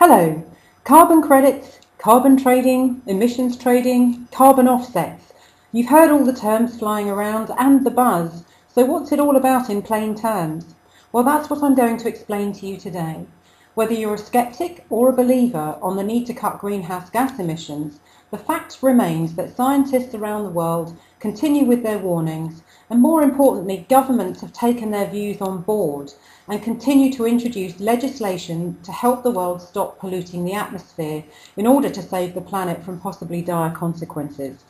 Hello. Carbon credits, carbon trading, emissions trading, carbon offsets. You've heard all the terms flying around and the buzz. So what's it all about in plain terms? Well, that's what I'm going to explain to you today. Whether you're a skeptic or a believer on the need to cut greenhouse gas emissions, the fact remains that scientists around the world continue with their warnings, and more importantly, governments have taken their views on board and continue to introduce legislation to help the world stop polluting the atmosphere in order to save the planet from possibly dire consequences.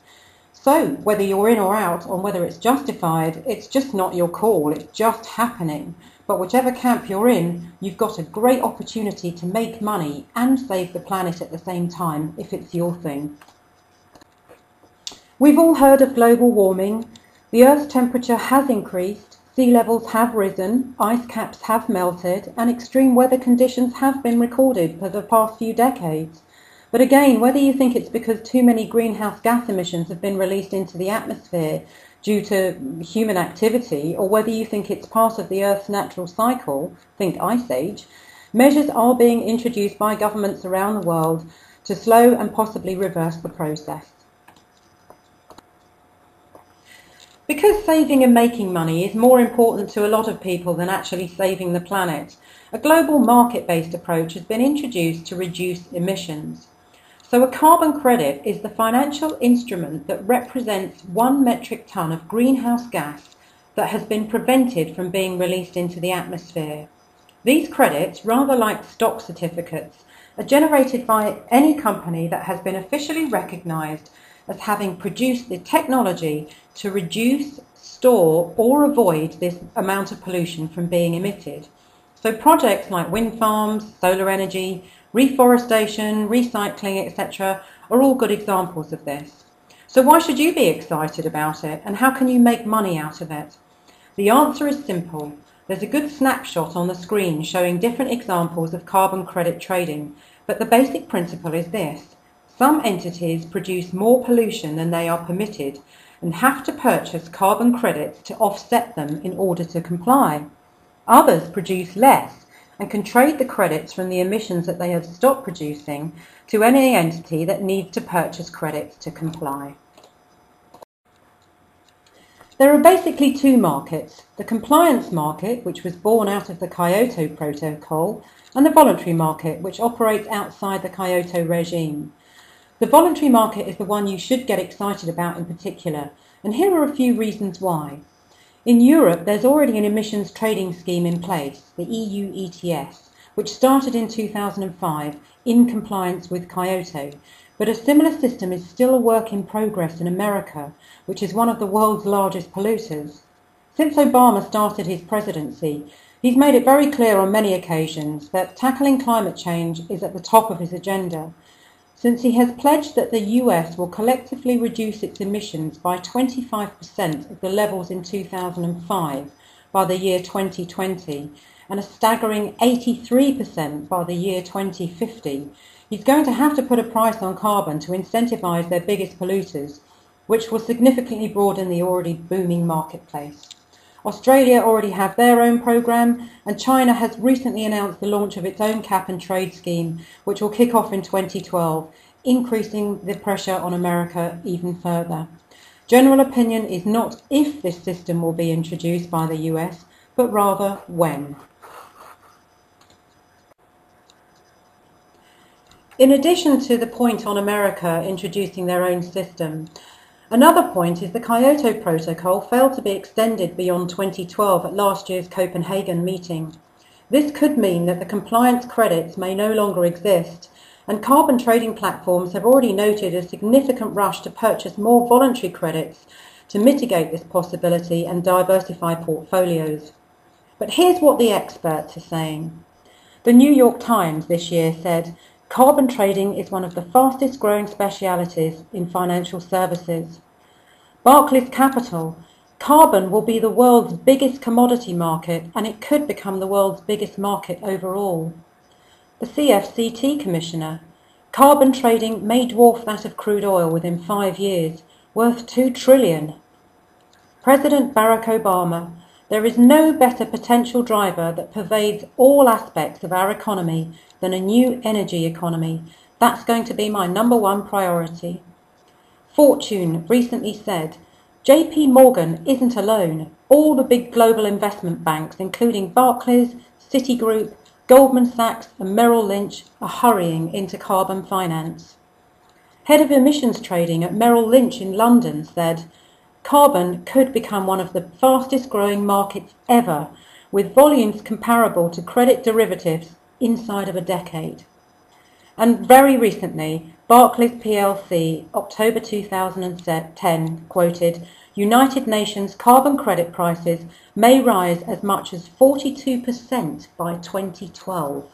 So, whether you're in or out on whether it's justified, it's just not your call, it's just happening. But whichever camp you're in, you've got a great opportunity to make money and save the planet at the same time, if it's your thing. We've all heard of global warming. The Earth's temperature has increased, sea levels have risen, ice caps have melted, and extreme weather conditions have been recorded for the past few decades. But again, whether you think it's because too many greenhouse gas emissions have been released into the atmosphere due to human activity, or whether you think it's part of the Earth's natural cycle, think Ice Age, measures are being introduced by governments around the world to slow and possibly reverse the process. Because saving and making money is more important to a lot of people than actually saving the planet, a global market-based approach has been introduced to reduce emissions. So a carbon credit is the financial instrument that represents 1 metric tonne of greenhouse gas that has been prevented from being released into the atmosphere. These credits, rather like stock certificates, are generated by any company that has been officially recognised as having produced the technology to reduce, store or avoid this amount of pollution from being emitted. So projects like wind farms, solar energy, reforestation, recycling, etc. are all good examples of this. So why should you be excited about it, and how can you make money out of it? The answer is simple. There's a good snapshot on the screen showing different examples of carbon credit trading, but the basic principle is this. Some entities produce more pollution than they are permitted and have to purchase carbon credits to offset them in order to comply. Others produce less and can trade the credits from the emissions that they have stopped producing to any entity that needs to purchase credits to comply. There are basically two markets, the compliance market, which was born out of the Kyoto Protocol, and the voluntary market, which operates outside the Kyoto regime. The voluntary market is the one you should get excited about in particular, and here are a few reasons why. In Europe, there's already an emissions trading scheme in place, the EU ETS, which started in 2005 in compliance with Kyoto, but a similar system is still a work in progress in America, which is one of the world's largest polluters. Since Obama started his presidency, he's made it very clear on many occasions that tackling climate change is at the top of his agenda, since he has pledged that the US will collectively reduce its emissions by 25% of the levels in 2005 by the year 2020 and a staggering 83% by the year 2050. He's going to have to put a price on carbon to incentivise their biggest polluters, which will significantly broaden the already booming marketplace. Australia already have their own programme, and China has recently announced the launch of its own cap and trade scheme, which will kick off in 2012, increasing the pressure on America even further. General opinion is not if this system will be introduced by the US, but rather when. In addition to the point on America introducing their own system, another point is the Kyoto Protocol failed to be extended beyond 2012 at last year's Copenhagen meeting. This could mean that the compliance credits may no longer exist, and carbon trading platforms have already noted a significant rush to purchase more voluntary credits to mitigate this possibility and diversify portfolios. But here's what the experts are saying. The New York Times this year said, carbon trading is one of the fastest growing specialities in financial services. Barclays Capital, carbon will be the world's biggest commodity market and it could become the world's biggest market overall. The CFCT Commissioner, carbon trading may dwarf that of crude oil within 5 years, worth $2 trillion. President Barack Obama, There is no better potential driver that pervades all aspects of our economy than a new energy economy. That's going to be my #1 priority. Fortune recently said, JP Morgan isn't alone. All the big global investment banks, including Barclays, Citigroup, Goldman Sachs and Merrill Lynch, are hurrying into carbon finance. Head of emissions trading at Merrill Lynch in London said, carbon could become one of the fastest growing markets ever, with volumes comparable to credit derivatives inside of a decade. And very recently, Barclays plc, October 2010, quoted, United Nations carbon credit prices may rise as much as 42% by 2012.